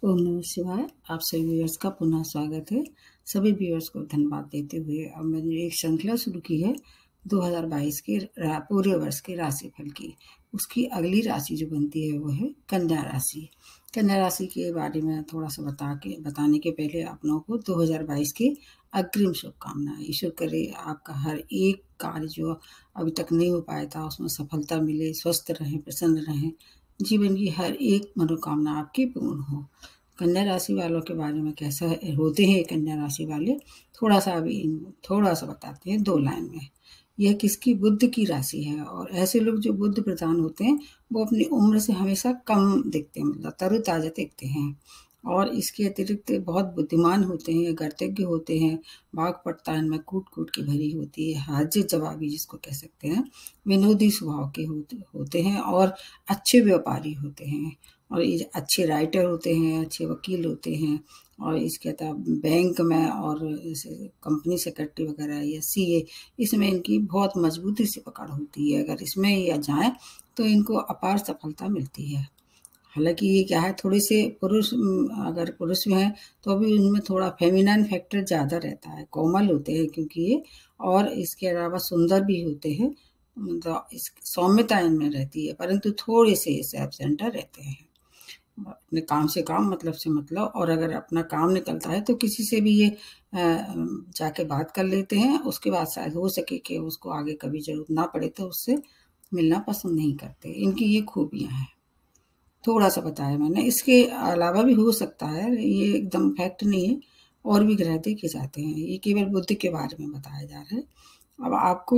ओम नमः शिवाय। आप सभी व्यूअर्स का पुनः स्वागत है। सभी व्यूअर्स को धन्यवाद देते हुए अब मैंने एक श्रृंखला शुरू की है 2022 के पूरे वर्ष के राशिफल की। उसकी अगली राशि जो बनती है वो है कन्या राशि। कन्या राशि के बारे में थोड़ा सा बताने के पहले आप लोगों को 2022 की अग्रिम शुभकामनाएं। ईश्वर करे आपका हर एक कार्य जो अभी तक नहीं हो पाया था उसमें सफलता मिले, स्वस्थ रहें, प्रसन्न रहें, जीवन की हर एक मनोकामना आपकी पूर्ण हो। कन्या राशि वालों के बारे में कैसा होते हैं कन्या राशि वाले, थोड़ा सा बताते हैं 2 लाइन में। यह किसकी? बुध की राशि है। और ऐसे लोग जो बुध प्रधान होते हैं वो अपनी उम्र से हमेशा कम दिखते हैं, मतलब तरोताजा दिखते हैं। और इसके अतिरिक्त बहुत बुद्धिमान होते हैं, गृतज्ञ होते हैं, वाक्पटुता इनमें कूट कूट के भरी होती है, हाजिर जवाबी जिसको कह सकते हैं, विनोदी स्वभाव के होते हैं और अच्छे व्यापारी होते हैं। और ये अच्छे राइटर होते हैं, अच्छे वकील होते हैं। और इसके अलावा बैंक में और कंपनी सेक्रेटरी वगैरह या सीए, इसमें इनकी बहुत मजबूती से पकड़ होती है। अगर इसमें या जाए तो इनको अपार सफलता मिलती है। हालांकि ये क्या है, थोड़े से अगर पुरुष में है तो भी उनमें थोड़ा फेमिनाइन फैक्टर ज़्यादा रहता है, कोमल होते हैं क्योंकि ये। और इसके अलावा सुंदर भी होते हैं, मतलब इस सौम्यता इनमें रहती है, परंतु थोड़े से सेल्फ सेंटर रहते हैं। अपने काम से काम, मतलब से मतलब। और अगर अपना काम निकलता है तो किसी से भी ये जाके बात कर लेते हैं। उसके बाद शायद हो सके कि उसको आगे कभी जरूरत ना पड़े तो उससे मिलना पसंद नहीं करते। इनकी ये खूबियां हैं, थोड़ा सा बताया मैंने। इसके अलावा भी हो सकता है, ये एकदम फैक्ट नहीं है, और भी ग्रह देखे जाते हैं। ये केवल बुद्धि के बारे में बताया जा रहा है। अब आपको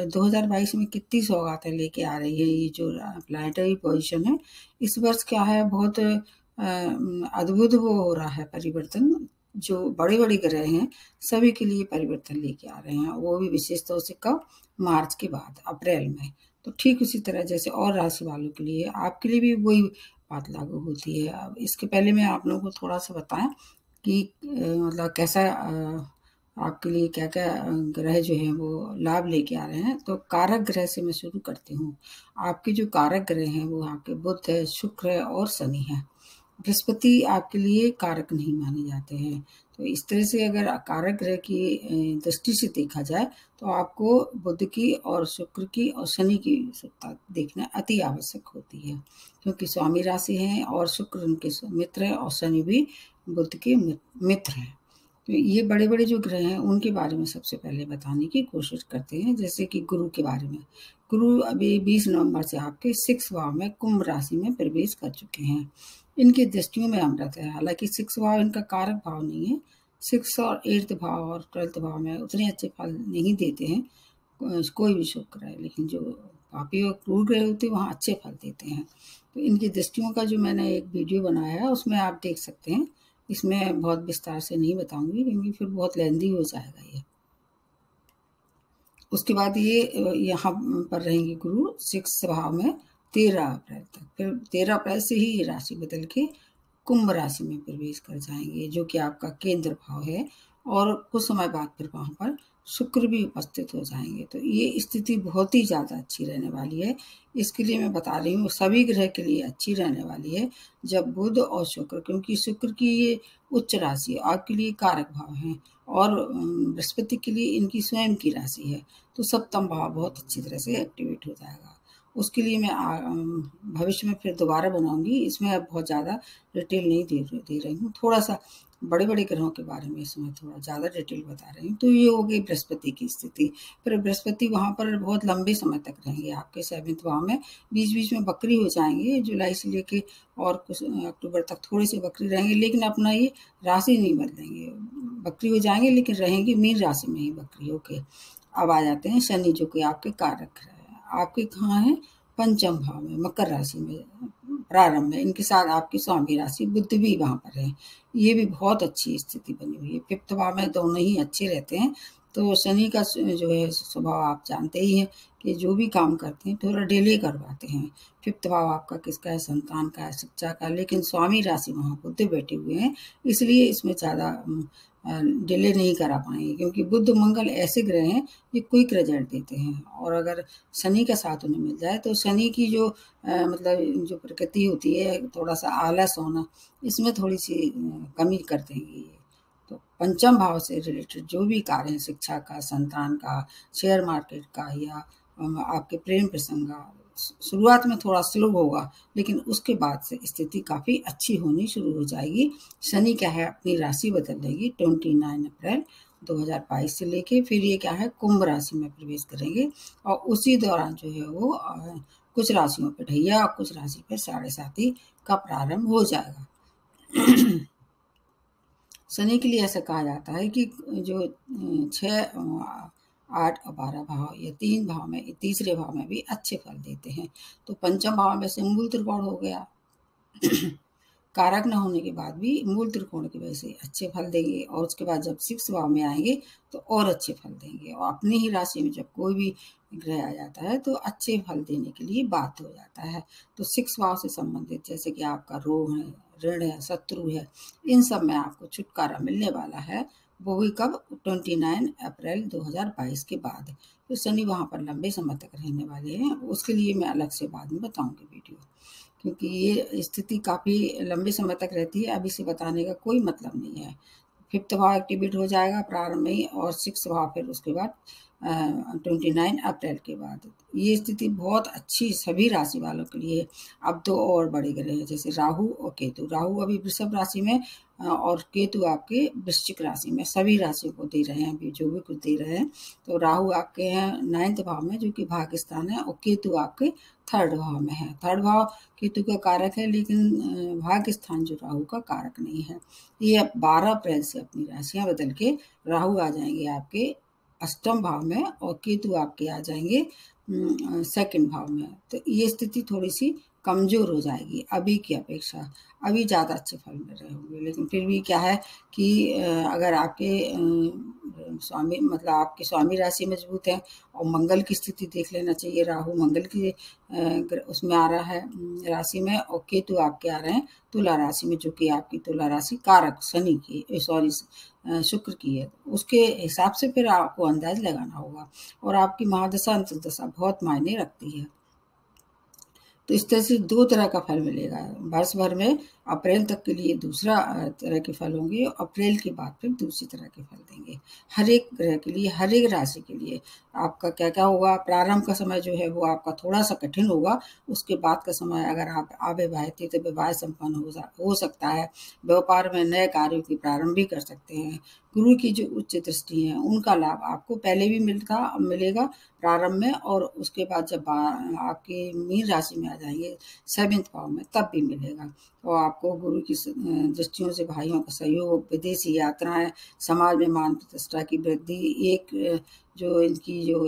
2022 में कितनी सौगातें लेके आ रही है ये जो प्लानिटरी पोजीशन है इस वर्ष, क्या है, बहुत अद्भुत वो हो रहा है परिवर्तन। जो बड़े बड़े ग्रह हैं सभी के लिए परिवर्तन लेके आ रहे हैं, वो भी विशेष तौर से कब? मार्च के बाद, अप्रैल में। तो ठीक उसी तरह जैसे और राशि वालों के लिए, आपके लिए भी वही बात लागू होती है। अब इसके पहले मैं आप लोगों को थोड़ा सा बताएं कि मतलब कैसा आपके लिए क्या क्या ग्रह जो हैं वो लाभ लेके आ रहे हैं। तो कारक ग्रह से मैं शुरू करती हूँ। आपके जो कारक ग्रह हैं वो आपके बुध है, शुक्र है और शनि है। बृहस्पति आपके लिए कारक नहीं माने जाते हैं। तो इस तरह से अगर कारक ग्रह की दृष्टि से देखा जाए तो आपको बुध की और शुक्र की और शनि की सत्ता देखना अति आवश्यक होती है, क्योंकि स्वामी राशि हैं और शुक्र उनके मित्र हैं और शनि भी बुध के मित्र हैं। तो ये बड़े बड़े जो ग्रह हैं उनके बारे में सबसे पहले बताने की कोशिश करते हैं। जैसे कि गुरु के बारे में। गुरु अभी 20 नवंबर से आपके 6 भाव में कुंभ राशि में प्रवेश कर चुके हैं। इनकी दृष्टियों में अमृत है। हालांकि 6 भाव इनका कारक भाव नहीं है। 6 और 8th भाव और 12th भाव में उतने अच्छे फल नहीं देते हैं कोई भी शुक्र है, लेकिन जो पापी और क्रूर ग्रह होते हैं वहाँ अच्छे फल देते हैं। तो इनकी दृष्टियों का जो मैंने एक वीडियो बनाया है उसमें आप देख सकते हैं। इसमें बहुत विस्तार से नहीं बताऊंगी क्योंकि फिर बहुत लेंदी हो जाएगा ये। उसके बाद ये यहाँ पर रहेंगे गुरु 6 भाव में 13 अप्रैल तक। फिर 13 अप्रैल से ही ये राशि बदल के कुंभ राशि में प्रवेश कर जाएंगे, जो कि आपका केंद्र भाव है। और कुछ समय बाद फिर वहाँ पर शुक्र भी उपस्थित हो जाएंगे। तो ये स्थिति बहुत ही ज़्यादा अच्छी रहने वाली है। इसके लिए मैं बता रही हूँ सभी ग्रह के लिए अच्छी रहने वाली है, जब बुध और शुक्र, क्योंकि शुक्र की ये उच्च राशि आपके लिए कारक भाव है और बृहस्पति के लिए इनकी स्वयं की राशि है। तो सप्तम भाव बहुत अच्छी तरह से एक्टिवेट हो जाएगा। उसके लिए मैं भविष्य में फिर दोबारा बनाऊंगी। इसमें अब बहुत ज़्यादा डिटेल नहीं दे रही हूँ, थोड़ा सा बड़े बड़े ग्रहों के बारे में इसमें थोड़ा ज़्यादा डिटेल बता रही हूँ। तो ये हो गई बृहस्पति की स्थिति। फिर बृहस्पति वहाँ पर बहुत लंबे समय तक रहेंगे आपके 7th भाव में। बीच बीच में वक्री हो जाएंगे, जुलाई से लेके और कुछ अक्टूबर तक थोड़े से वक्री रहेंगे, लेकिन अपना ये राशि नहीं बदलेंगे। वक्री हो जाएंगे लेकिन रहेंगे मीन राशि में ही वक्री होके। अब आ जाते हैं शनि, जो कि आपके कारक है। आपके कहाँ है? पंचम भाव में, मकर राशि में प्रारंभ में। इनके साथ आपकी स्वामी राशि बुध भी वहाँ पर है। ये भी बहुत अच्छी स्थिति बनी हुई है। 5th भाव में दोनों ही अच्छे रहते हैं। तो शनि का जो है स्वभाव आप जानते ही हैं कि जो भी काम करते हैं थोड़ा डिले करवाते हैं। फिफ्थ भाव आपका किसका है? संतान का है, शिक्षा का। लेकिन स्वामी राशि वहाँ बुध बैठे हुए हैं, इसलिए इसमें ज़्यादा डिले नहीं करा पाएंगे, क्योंकि बुध मंगल ऐसे ग्रह हैं ये क्विक रिजल्ट देते हैं। और अगर शनि का साथ उन्हें मिल जाए तो शनि की जो मतलब जो प्रकृति होती है थोड़ा सा आलस होना, इसमें थोड़ी सी कमी कर देंगे ये। तो पंचम भाव से रिलेटेड जो भी कार्य है, शिक्षा का, संतान का, शेयर मार्केट का, या आपके प्रेम प्रसंग का, शुरुआत में थोड़ा स्लो होगा, लेकिन उसके बाद से स्थिति काफ़ी अच्छी होनी शुरू हो जाएगी। शनि क्या है? अपनी राशि बदल देगी 29 अप्रैल 2022 से लेके, फिर ये क्या है? कुंभ राशि में प्रवेश करेंगे, और उसी दौरान जो है वो कुछ राशियों पे ढैया और कुछ राशि पे साढ़े साथी का प्रारंभ हो जाएगा। शनि के लिए ऐसा कहा जाता है कि जो 6, 8 और 12 भाव या 3 भाव में, तीसरे भाव में भी अच्छे फल देते हैं। तो पंचम भाव में से मूल त्रिकोण हो गया, कारक न होने के बाद भी मूल त्रिकोण की वजह से अच्छे फल देंगे, और उसके बाद जब 6 भाव में आएंगे तो और अच्छे फल देंगे। और अपनी ही राशि में जब कोई भी ग्रह आ जाता है तो अच्छे फल देने के लिए बाध्य हो जाता है। तो 6 भाव से संबंधित जैसे कि आपका रोग है, ऋण है, शत्रु है, इन सब में आपको छुटकारा मिलने वाला है। वो भी कब? 29 अप्रैल 2022 के बाद। तो शनि वहाँ पर लंबे समय तक रहने वाले हैं, उसके लिए मैं अलग से बाद में बताऊंगी वीडियो, क्योंकि ये स्थिति काफ़ी लंबे समय तक रहती है, अभी से बताने का कोई मतलब नहीं है। फिफ्थ भाव एक्टिवेट हो जाएगा प्रारंभ में ही, और 6 भाव फिर उसके बाद 29 अप्रैल के बाद। ये स्थिति बहुत अच्छी सभी राशि वालों के लिए। अब तो और बड़े ग्रह हैं, जैसे राहु और केतु। राहु अभी वृषभ राशि में और केतु आपके वृश्चिक राशि में, सभी राशियों को दे रहे हैं अभी जो भी कुछ दे रहे हैं। तो राहु आपके हैं 9th भाव में, जो कि भाग्य स्थान है, और केतु आपके 3rd भाव में है। 3rd भाव केतु का कारक है, लेकिन भाग्य स्थान जो राहु का कारक नहीं है। ये अब 12 अप्रैल से अपनी राशियां बदल के राहु आ जाएंगे आपके 8म भाव में, और केतु आपके आ जाएंगे 2nd भाव में। तो ये स्थिति थोड़ी सी कमजोर हो जाएगी अभी की अपेक्षा। अभी ज़्यादा अच्छे फल मिल रहे होंगे, लेकिन फिर भी क्या है कि अगर आपके स्वामी मतलब आपकी स्वामी राशि मजबूत है, और मंगल की स्थिति देख लेना चाहिए। राहु मंगल की उसमें आ रहा है राशि में, और केतु आपके आ रहे हैं तुला राशि में, जो कि आपकी तुला राशि कारक शनि की सॉरी शुक्र की है। उसके हिसाब से फिर आपको अंदाज लगाना होगा, और आपकी महादशा अंतर्दशा बहुत मायने रखती है। तो इस तरह से 2 तरह का फल मिलेगा वर्ष भर में। अप्रैल तक के लिए दूसरा तरह के फल होंगे, अप्रैल के बाद फिर दूसरी तरह के फल देंगे। हर एक ग्रह के लिए, हर एक राशि के लिए आपका क्या क्या होगा। प्रारंभ का समय जो है वो आपका थोड़ा सा कठिन होगा, उसके बाद का समय अगर आप अविवाहित हैं तो विवाह संपन्न हो सकता है। व्यापार में नए कार्यों की प्रारंभ भी कर सकते हैं। गुरु की जो उच्च दृष्टि है उनका लाभ आपको पहले भी मिलेगा प्रारंभ में, और उसके बाद जब आपके मीन राशि में आ जाएंगे 7th भाव में, तब भी मिलेगा। तो आपको गुरु की दृष्टियों से भाइयों का सहयोग, विदेशी यात्राएं, समाज में मान प्रतिष्ठा की वृद्धि। एक जो इनकी जो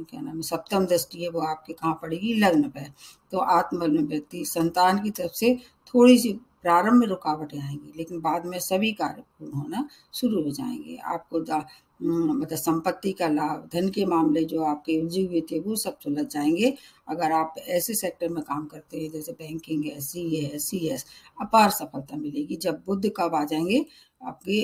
क्या नाम है 7म दृष्टि है वो आपके कहाँ पड़ेगी? लग्न पे। तो आत्मबल में वृद्धि, संतान की तरफ से थोड़ी सी प्रारंभ में रुकावटें आएंगी, लेकिन बाद में सभी कार्य पूर्ण होना शुरू हो जाएंगे। आपको मतलब संपत्ति का लाभ, धन के मामले जो आपके उलझे हुए थे वो सब सुलझ जाएंगे। अगर आप ऐसे सेक्टर में काम करते हैं जैसे बैंकिंग है, सीए है, सीएस, अपार सफलता मिलेगी। जब बुध कब आ जाएंगे आपके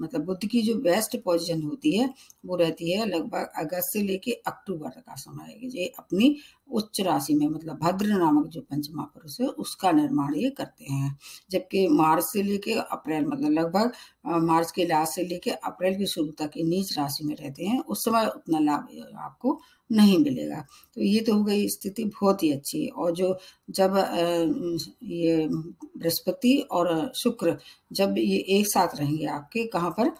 मतलब बुध की जो बेस्ट पोजीशन होती है वो रहती है लगभग अगस्त से लेके अक्टूबर का समय। ये अपनी उच्च राशि में मतलब भद्र नामक जो पंचमा पुरुष है उसका निर्माण ये करते हैं। जबकि मार्च से लेके अप्रैल मतलब लगभग मार्च के लास्ट से लेके अप्रैल की शुरू तक ये नीच राशि में रहते हैं, उस समय उतना लाभ आपको नहीं मिलेगा। तो ये तो हो गई स्थिति बहुत ही अच्छी। और जो जब ये बृहस्पति और शुक्र जब ये एक साथ रहेंगे आपके कहाँ पर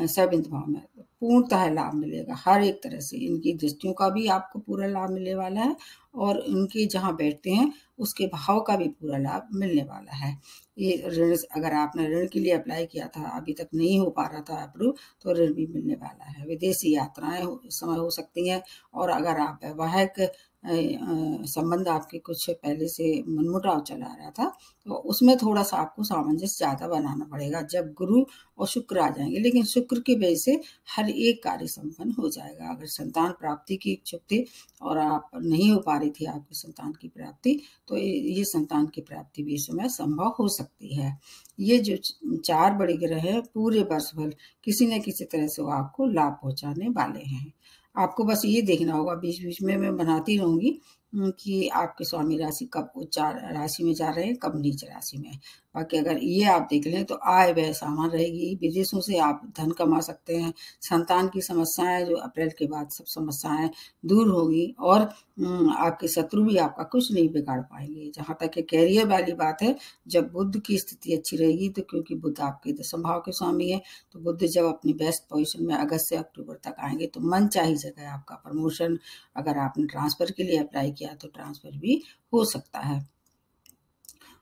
7th भाव में, पूर्णतः लाभ मिलेगा हर एक तरह से। इनकी दृष्टियों का भी आपको पूरा लाभ मिलने वाला है, और उनके जहाँ बैठते हैं उसके भाव का भी पूरा लाभ मिलने वाला है। ये ऋण, अगर आपने ऋण के लिए अप्लाई किया था अभी तक नहीं हो पा रहा था अप्रूव, तो ऋण भी मिलने वाला है। विदेशी यात्राएं इस समय हो सकती हैं, और अगर आप वैवाहिक संबंध आपके कुछ पहले से मनमुटाव चला आ रहा था, तो उसमें थोड़ा-सा आपको सामंजस्य ज़्यादा बनाना पड़ेगा जब गुरु और शुक्र आ जाएँगे। लेकिन शुक्र की वजह से हर एक कार्य संपन्न हो जाएगा। अगर संतान प्राप्ति की इच्छुक थे और आप नहीं हो पा रही थी आपकी संतान की प्राप्ति, तो ये संतान की प्राप्ति भी इस समय संभव हो सकती है। ये जो 4 बड़े ग्रह हैं, पूरे वर्ष भर किसी न किसी तरह से वो आपको लाभ पहुँचाने वाले हैं। आपको बस ये देखना होगा, बीच-बीच में मैं बनाती रहूँगी कि आपके स्वामी राशि कब उच्च राशि में जा रहे हैं, कब नीच राशि में। बाकी अगर ये आप देख लें तो आय व्यय समान रहेगी, विदेशों से आप धन कमा सकते हैं, संतान की समस्याएँ जो अप्रैल के बाद सब समस्याएँ दूर होगी और आपके शत्रु भी आपका कुछ नहीं बिगाड़ पाएँगे। जहाँ तक कि करियर वाली बात है, जब बुध की स्थिति अच्छी रहेगी, तो क्योंकि बुध आपके दशम भाव के स्वामी है, तो बुध जब अपनी बेस्ट पोज़ीशन में अगस्त से अक्टूबर तक आएँगे, तो मनचाही जगह आपका प्रमोशन, अगर आपने ट्रांसफ़र के लिए अप्लाई किया तो ट्रांसफ़र भी हो सकता है।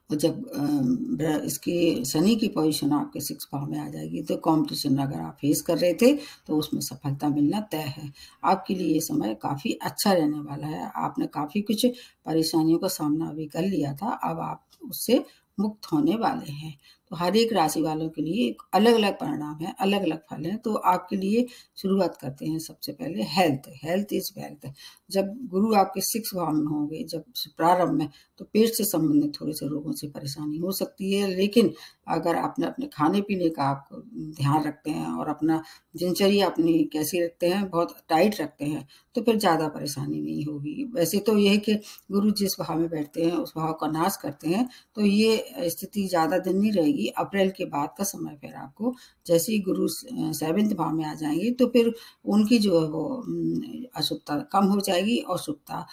और जब इसकी शनि की पोजीशन आपके 6 भाव में आ जाएगी, तो कॉम्पिटिशन अगर आप फेस कर रहे थे तो उसमें सफलता मिलना तय है। आपके लिए ये समय काफ़ी अच्छा रहने वाला है। आपने काफ़ी कुछ परेशानियों का सामना अभी कर लिया था, अब आप उससे मुक्त होने वाले हैं। तो हर एक राशि वालों के लिए अलग-अलग परिणाम है, अलग-अलग फल हैं। तो आपके लिए शुरुआत करते हैं सबसे पहले हेल्थ, हेल्थ इज़ वेल्थ। जब गुरु आपके 6 भाव में होंगे, जब प्रारंभ में, तो पेट से संबंधित थोड़े से रोगों से परेशानी हो सकती है। लेकिन अगर आपने अपने खाने-पीने का आप ध्यान रखते हैं और अपना दिनचर्या अपनी कैसी रखते हैं, बहुत टाइट रखते हैं, तो फिर ज़्यादा परेशानी नहीं होगी। वैसे तो ये है कि गुरु जिस भाव में बैठते हैं, उस भाव का नाश करते हैं, तो ये स्थिति ज़्यादा दिन नहीं रहेगी। अप्रैल के बाद का समय फिर आपको, जैसे ही गुरु 7वें भाव में आ जाएँगे, तो फिर उनकी जो है वो अशुभता कम हो जाएगी और शुभता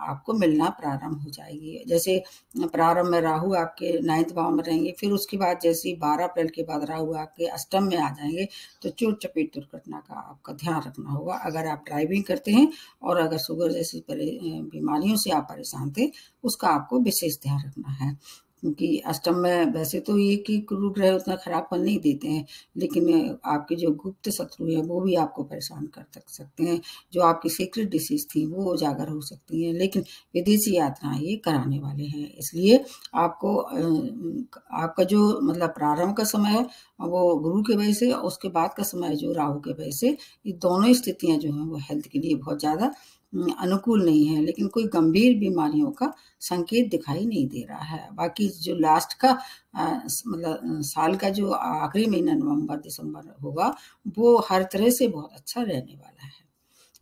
आपको मिलना प्रारंभ हो जाएगी। जैसे प्रारंभ में राहु आपके 9th भाव में रहेंगे, फिर उसके बाद जैसे ही 12 अप्रैल के बाद राहु आपके अष्टम में आ जाएँगे, तो चोट-चपेट दुर्घटना का आपका ध्यान रखना होगा। अगर आप ड्राइविंग करते हैं और अगर शुगर जैसी बीमारियों से आप परेशान थे, उसका आपको विशेष ध्यान रखना है। क्योंकि अष्टम में वैसे तो ये कि गुरु ग्रह उतना खराब फल नहीं देते हैं, लेकिन आपके जो गुप्त शत्रु हैं, वो भी आपको परेशान कर सकते हैं। जो आपकी सीक्रेट डिसीज़ थी, वो उजागर हो सकती हैं, लेकिन विदेशी यात्राएँ ये कराने वाले हैं। इसलिए आपको आपका जो मतलब प्रारंभ का समय है, वो गुरु की वजह से, और उसके बाद का समय जो राहु की वजह से, ये दोनों स्थितियाँ जो हैं, वो हेल्थ के लिए बहुत ज़्यादा अनुकूल नहीं है। लेकिन कोई गंभीर बीमारियों का संकेत दिखाई नहीं दे रहा है। बाकी जो लास्ट का मतलब साल का जो आखिरी महीना नवंबर-दिसंबर होगा, वो हर तरह से बहुत अच्छा रहने वाला है।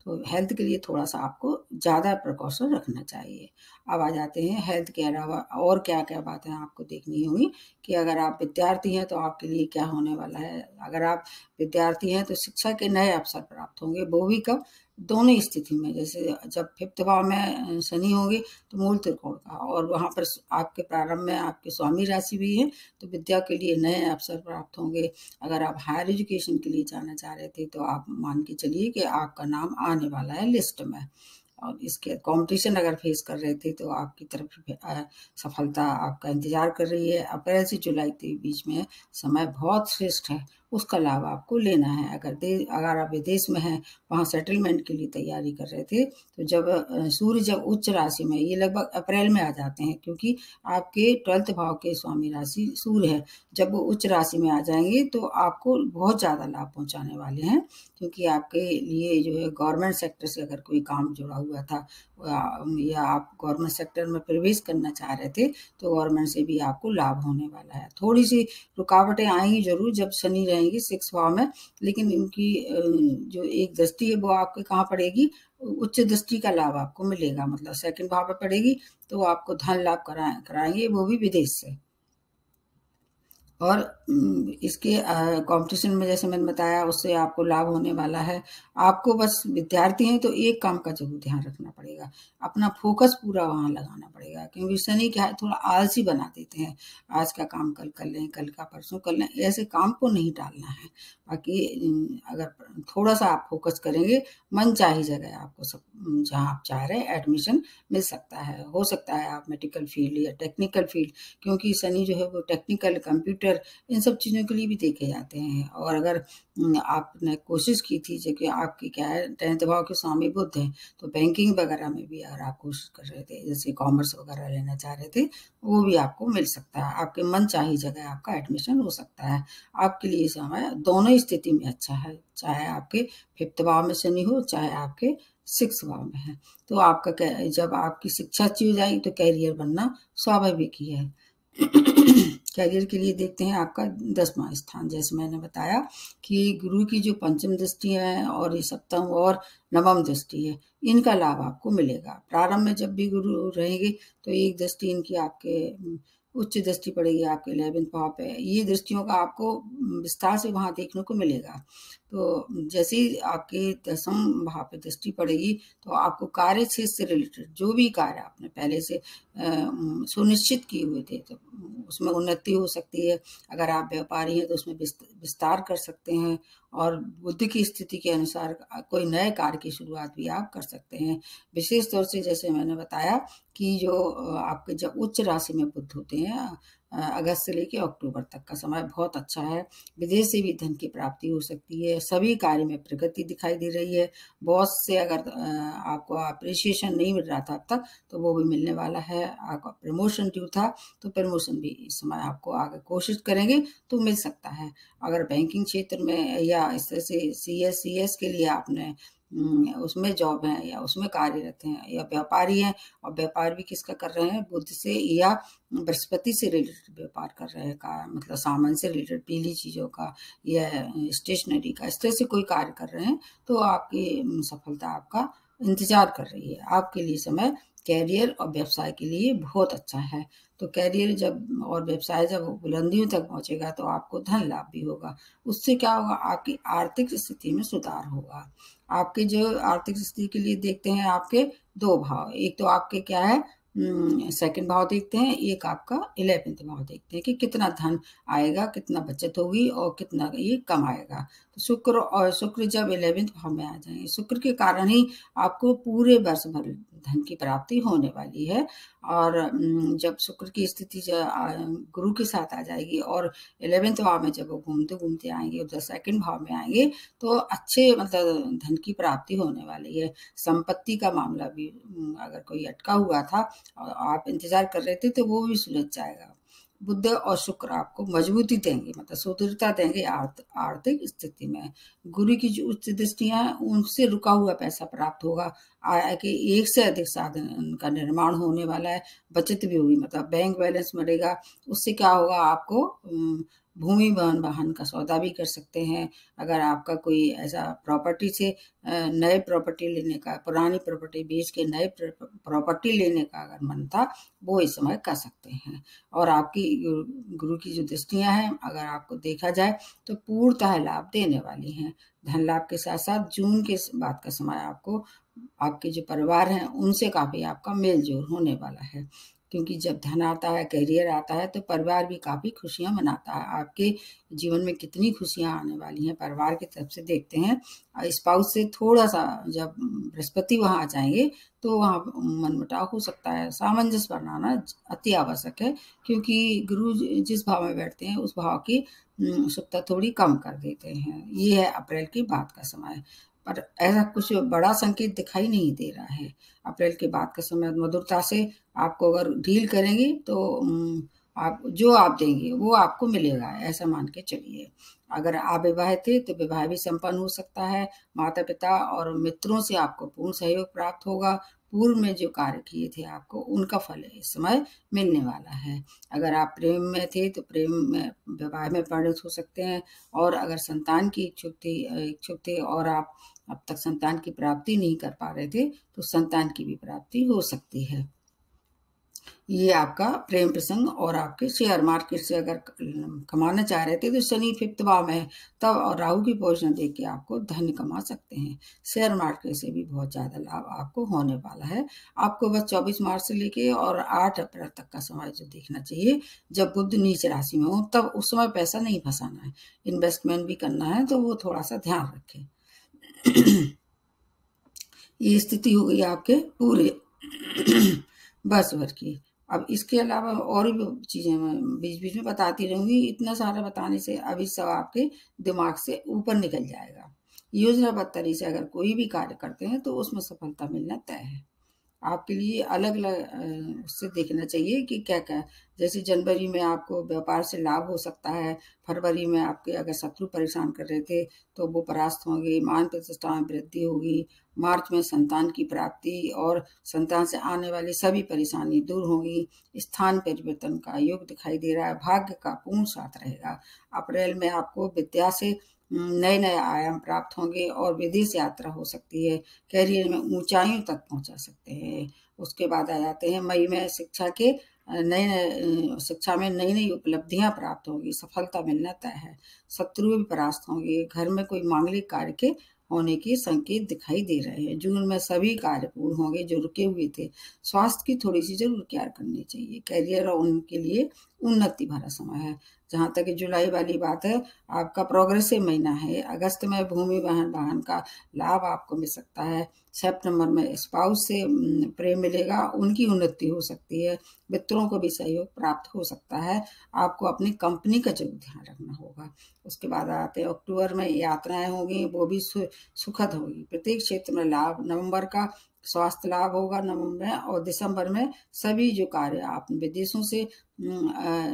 तो हेल्थ के लिए थोड़ा-सा आपको ज़्यादा प्रिकॉशन रखना चाहिए। अब आ जाते हैं हेल्थ के अलावा और क्या-क्या बातें आपको देखनी होंगी कि अगर आप विद्यार्थी हैं, तो आपके लिए क्या होने वाला है। अगर आप विद्यार्थी हैं, तो शिक्षा के नए अवसर प्राप्त होंगे, वो भी कब? दोनों स्थिति में, जैसे जब 5th भाव में शनि होंगे, तो मूल त्रिकोण का, और वहाँ पर आपके प्रारंभ में आपके स्वामी राशि भी है, तो विद्या के लिए नए अवसर प्राप्त होंगे। अगर आप हायर एजुकेशन के लिए जाना चाह रहे थे, तो आप मान के चलिए कि आपका नाम आने वाला है लिस्ट में। और इसके कॉम्पिटिशन अगर फेस कर रहे थे, तो आपकी तरफ सफलता आपका इंतज़ार कर रही है। अप्रैल से जुलाई के बीच में समय बहुत श्रेष्ठ है, उसका लाभ आपको लेना है। अगर आप विदेश में हैं, वहाँ सेटलमेंट के लिए तैयारी कर रहे थे, तो जब सूर्य जब उच्च राशि में, ये लगभग अप्रैल में आ जाते हैं, क्योंकि आपके 12th भाव के स्वामी राशि सूर्य है। जब वो उच्च राशि में आ जाएँगे, तो आपको बहुत ज़्यादा लाभ पहुँचाने वाले हैं, क्योंकि आपके लिए जो है गवर्नमेंट सेक्टर से अगर कोई काम जुड़ा हुआ था, या आप गवर्नमेंट सेक्टर में प्रवेश करना चाह रहे थे, तो गवर्नमेंट से भी आपको लाभ होने वाला है। थोड़ी-सी रुकावटें आएँगी ज़रूर जब शनि रहेंगे 6 भाव में, लेकिन इनकी जो एक दृष्टि है, वो आपके कहाँ पड़ेगी? उच्च दृष्टि का लाभ आपको मिलेगा, मतलब 2nd भाव में पड़ेगी, तो वो आपको धन लाभ कराएँगे, वो भी विदेश से। और इसके कॉम्पिटिशन में जैसे मैंने बताया, उससे आपको लाभ होने वाला है। आपको बस विद्यार्थी हैं, तो एक काम का ज़रूर ध्यान रखना पड़ेगा, अपना फ़ोकस पूरा वहाँ लगाना पड़ेगा, क्योंकि शनि क्या है, थोड़ा आलसी बना देते हैं। आज का काम कल कर लें, कल का परसों कर लें, ऐसे काम को नहीं टालना है। बाकी अगर थोड़ा-सा आप फ़ोकस करेंगे, मनचाही जगह आपको सब जहाँ आप चाह रहे हैं एडमिशन मिल सकता है। हो सकता है आप मेडिकल फ़ील्ड या टेक्निकल फ़ील्ड, क्योंकि शनि जो है वो टेक्निकल कंप्यूटर कंप्यूटर, इन सब चीज़ों के लिए भी देखे जाते हैं। और अगर आपने कोशिश की थी जो कि आपकी क्या है 10th भाव के स्वामी बुध है, तो बैंकिंग वगैरह में भी अगर आप कोशिश कर रहे थे, जैसे कॉमर्स वगैरह लेना चाह रहे थे, वो भी आपको मिल सकता है। आपके मन चाही जगह आपका एडमिशन हो सकता है। आपके लिए समय दोनों ही स्थिति में अच्छा है, चाहे आपके 5th भाव में शनि हो, चाहे आपके 6th भाव में है। तो आपका जब आपकी शिक्षा अच्छी हो जाएगी तो कैरियर बनना स्वाभाविक ही है। कैरियर के लिए देखते हैं आपका 10वां स्थान। जैसे मैंने बताया कि गुरु की जो पंचम दृष्टि है और ये सप्तम और नवम दृष्टि है, इनका लाभ आपको मिलेगा। प्रारंभ में जब भी गुरु रहेंगे तो एक दृष्टि इनकी आपके उच्च दृष्टि पड़ेगी आपके 11th भाव पे। ये दृष्टियों का आपको विस्तार से वहां देखने को मिलेगा। तो जैसे ही आपके 10th भाव पे दृष्टि पड़ेगी तो आपको कार्य क्षेत्र से रिलेटेड जो भी कार्य आपने पहले से सुनिश्चित किए हुए थे तो उसमें उन्नति हो सकती है। अगर आप व्यापारी हैं तो उसमें विस्तार कर सकते हैं और बुद्धि की स्थिति के अनुसार कोई नए कार्य की शुरुआत भी आप कर सकते हैं। विशेष तौर से जैसे मैंने बताया कि जो आपके जब उच्च राशि में बुध होते हैं, अगस्त से लेकर अक्टूबर तक का समय बहुत अच्छा है। विदेश से भी धन की प्राप्ति हो सकती है। सभी कार्य में प्रगति दिखाई दे रही है। बॉस से अगर आपको अप्रिसिएशन नहीं मिल रहा था अब तक तो वो भी मिलने वाला है। आपका प्रमोशन ड्यू था तो प्रमोशन भी इस समय आपको आगे कोशिश करेंगे तो मिल सकता है। अगर बैंकिंग क्षेत्र में या इस तरह से CS के लिए आपने उसमें जॉब है या उसमें कार्यरत हैं या व्यापारी हैं और व्यापार भी किसका कर रहे हैं, बुध से या बृहस्पति से रिलेटेड व्यापार कर रहे हैं का मतलब सामान से रिलेटेड पीली चीज़ों का या स्टेशनरी का, इस तरह से कोई कार्य कर रहे हैं तो आपकी सफलता आपका इंतजार कर रही है। आपके लिए समय कैरियर और व्यवसाय के लिए बहुत अच्छा है। तो कैरियर जब और व्यवसाय जब बुलंदियों तक पहुंचेगा तो आपको धन लाभ भी होगा। उससे क्या होगा, आपकी आर्थिक स्थिति में सुधार होगा। आपके जो आर्थिक स्थिति के लिए देखते हैं आपके 2 भाव, एक तो आपके क्या है 2nd भाव देखते हैं, एक आपका 11th भाव देखते हैं कि कितना धन आएगा, कितना बचत होगी और कितना ये कमाएगा। तो शुक्र जब 11th भाव में आ जाएंगे, शुक्र के कारण ही आपको पूरे वर्ष भर धन की प्राप्ति होने वाली है। और जब शुक्र की स्थिति गुरु के साथ आ जाएगी और 11th भाव में जब वो घूमते घूमते आएंगे उधर 2nd भाव में आएंगे तो अच्छे मतलब धन की प्राप्ति होने वाली है। संपत्ति का मामला भी अगर कोई अटका हुआ था और आप इंतजार कर रहे थे तो वो भी सुलझ जाएगा। बुध और शुक्र आपको मजबूती देंगे, मतलब सुदृढ़ता देंगे आर्थिक स्थिति में। गुरु की जो उच्च दृष्टियां हैं उनसे रुका हुआ पैसा प्राप्त होगा। आय के एक से अधिक साधन का निर्माण होने वाला है। बचत भी होगी, मतलब बैंक बैलेंस बढ़ेगा। उससे क्या होगा, आपको भूमि वाहन का सौदा भी कर सकते हैं। अगर आपका कोई ऐसा प्रॉपर्टी से नए प्रॉपर्टी लेने का, पुरानी प्रॉपर्टी बेच के नए प्रॉपर्टी लेने का अगर मन था, वो इस समय कर सकते हैं। और आपकी गुरु की जो दृष्टियां हैं अगर आपको देखा जाए तो पूर्णतः लाभ देने वाली हैं। धन लाभ के साथ साथ जून के बाद का समय आपको आपके जो परिवार हैं उनसे काफी आपका मेल जोल होने वाला है। क्योंकि जब धन आता है, करियर आता है तो परिवार भी काफी खुशियां मनाता है। आपके जीवन में कितनी खुशियां आने वाली हैं परिवार की तरफ से देखते हैं। स्पाउस से थोड़ा सा जब बृहस्पति वहां आ जाएंगे तो वहां मनमुटाव हो सकता है। सामंजस्य बनाना अति आवश्यक है क्योंकि गुरु जिस भाव में बैठते हैं उस भाव की शुभता थोड़ी कम कर देते हैं। ये है अप्रैल के बाद का समय, पर ऐसा कुछ बड़ा संकेत दिखाई नहीं दे रहा है। अप्रैल के बाद का समय मधुरता से आपको अगर डील करेंगे तो आप जो आप देंगे वो आपको मिलेगा, ऐसा मान के चलिए। अगर आप विवाहित थे तो विवाह भी संपन्न हो सकता है। माता पिता और मित्रों से आपको पूर्ण सहयोग प्राप्त होगा। पूर्व में जो कार्य किए थे आपको उनका फल इस समय मिलने वाला है। अगर आप प्रेम में थे तो प्रेम में विवाह में परिणत हो सकते हैं। और अगर संतान की इच्छुक थे और आप अब तक संतान की प्राप्ति नहीं कर पा रहे थे तो संतान की भी प्राप्ति हो सकती है। ये आपका प्रेम प्रसंग। और आपके शेयर मार्केट से अगर कमाना चाह रहे थे तो शनि 5th भाव में है तब, और राहु की पोजीशन देख के आपको धन कमा सकते हैं। शेयर मार्केट से भी बहुत ज्यादा लाभ आपको होने वाला है। आपको बस 24 मार्च से लेके और 8 अप्रैल तक का समय जो देखना चाहिए, जब बुध नीच राशि में हो तब उस समय पैसा नहीं फंसाना है। इन्वेस्टमेंट भी करना है तो वो थोड़ा सा ध्यान रखें। ये स्थिति हो गई आपके पूरे वर्ष भर की। अब इसके अलावा और भी चीज़ें मैं बीच-बीच में बताती रहूँगी, इतना सारा बताने से अभी सब आपके दिमाग से ऊपर निकल जाएगा। योजनाबद्ध तरीके से अगर कोई भी कार्य करते हैं तो उसमें सफलता मिलना तय है। आपके लिए अलग-अलग उससे देखना चाहिए कि क्या-क्या, जैसे जनवरी में आपको व्यापार से लाभ हो सकता है, फरवरी में आपके अगर शत्रु परेशान कर रहे थे, तो वो परास्त होंगे, मान-प्रतिष्ठा में वृद्धि होगी, मार्च में संतान की प्राप्ति और संतान से आने वाली सभी परेशानी दूर होंगी, स्थान परिवर्तन का योग दिखाई दे रहा है, भाग्य का पूर्ण साथ रहेगा। अप्रैल में आपको विद्या से नए-नए आयाम प्राप्त होंगे और विदेश यात्रा हो सकती है, करियर में ऊंचाइयों तक पहुंचा सकते हैं। उसके बाद आ जाते हैं मई में शिक्षा के नए-नए शिक्षा में नई-नई उपलब्धियां प्राप्त होंगी, सफलता मिलना तय है, शत्रु भी परास्त होंगे, घर में कोई मांगलिक कार्य के होने के संकेत दिखाई दे रहे हैं। जून में सभी कार्य पूर्ण होंगे जो रुके हुए थे। स्वास्थ्य की थोड़ी सी जरूर केयर करनी चाहिए। करियर और उनके लिए उन्नति भरा समय है। जहाँ तक जुलाई वाली बात है, आपका प्रोग्रेसिव महीना है। अगस्त में भूमि वाहन का लाभ आपको मिल सकता है। सितंबर में स्पाउस से प्रेम मिलेगा, उनकी उन्नति हो सकती है। मित्रों को भी सहयोग प्राप्त हो सकता है। आपको अपनी कंपनी का जरूर ध्यान रखना होगा। उसके बाद आते हैं अक्टूबर में यात्राएं होगी, वो भी सुखद होगी। प्रत्येक क्षेत्र में लाभ। नवंबर का स्वास्थ्य लाभ होगा नवंबर में, और दिसंबर में सभी जो कार्य आपने विदेशों से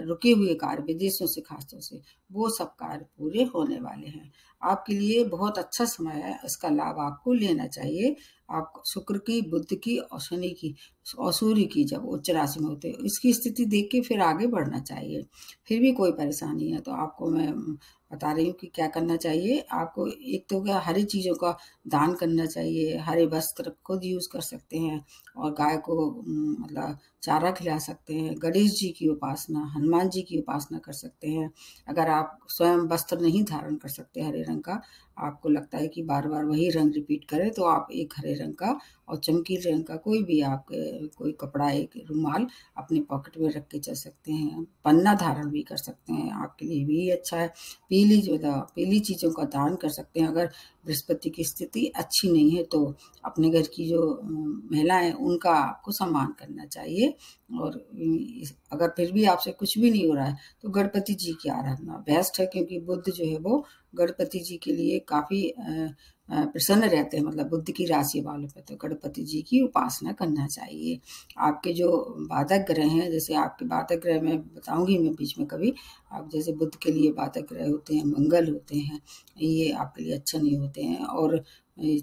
रुके हुए कार्य, विदेशों से खासतौर से, वो सब कार्य पूरे होने वाले हैं। आपके लिए बहुत अच्छा समय है, इसका लाभ आपको लेना चाहिए। आप शुक्र की, बुध की और शनि की और सूर्य की जब उच्च राशि में होते हैं, इसकी स्थिति देख के फिर आगे बढ़ना चाहिए। फिर भी कोई परेशानी है तो आपको मैं बता रही हूँ कि क्या करना चाहिए। आपको एक तो क्या, हरी चीज़ों का दान करना चाहिए। हरे वस्त्र खुद यूज़ कर सकते हैं और गाय को मतलब चारा खिला सकते हैं। गणेश जी की उपासना, हनुमान जी की उपासना कर सकते हैं। अगर आप स्वयं वस्त्र नहीं धारण कर सकते हरे रंग का, आपको लगता है कि बार बार वही रंग रिपीट करें, तो आप एक हरे रंग का और चमकीले रंग का कोई भी आप कोई कपड़ा, एक रुमाल अपने पॉकेट में रख के चल सकते हैं। पन्ना धारण भी कर सकते हैं, आपके लिए भी अच्छा है। पीली चीज़ों का दान कर सकते हैं। अगर बृहस्पति की स्थिति अच्छी नहीं है तो अपने घर की जो महिलाएं, उनका आपको सम्मान करना चाहिए। और अगर फिर भी आपसे कुछ भी नहीं हो रहा है तो गणपति जी की आराधना बेस्ट है, क्योंकि बुध जो है वो गणपति जी के लिए काफ़ी प्रसन्न रहते हैं, मतलब बुध की राशि वालों पे तो गणपति जी की उपासना करना चाहिए। आपके जो बाधक ग्रह हैं, जैसे आपके बाधक ग्रह में बताऊंगी मैं बीच में कभी, आप जैसे बुध के लिए बाधक ग्रह होते हैं, मंगल होते हैं, ये आपके लिए अच्छा नहीं होते हैं, और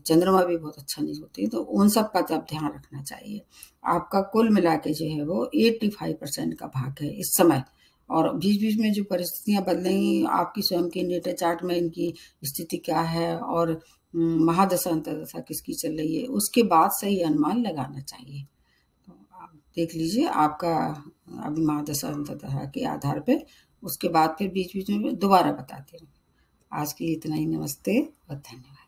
चंद्रमा भी बहुत अच्छा नहीं होते हैं, तो उन सब का तब ध्यान रखना चाहिए। आपका कुल मिला के जो है वो 85% का भाग है इस समय। और बीच-बीच में जो परिस्थितियाँ बदलेंगी, आपकी स्वयं की नेटल चार्ट में इनकी स्थिति क्या है और महादशा अंतर्दशा किसकी चल रही है, उसके बाद सही अनुमान लगाना चाहिए। तो आप देख लीजिए आपका अभी महादशा अंतर्दशा के आधार पे, उसके बाद फिर बीच-बीच में दोबारा बताती हूँ। आज के लिए इतना ही। नमस्ते और धन्यवाद।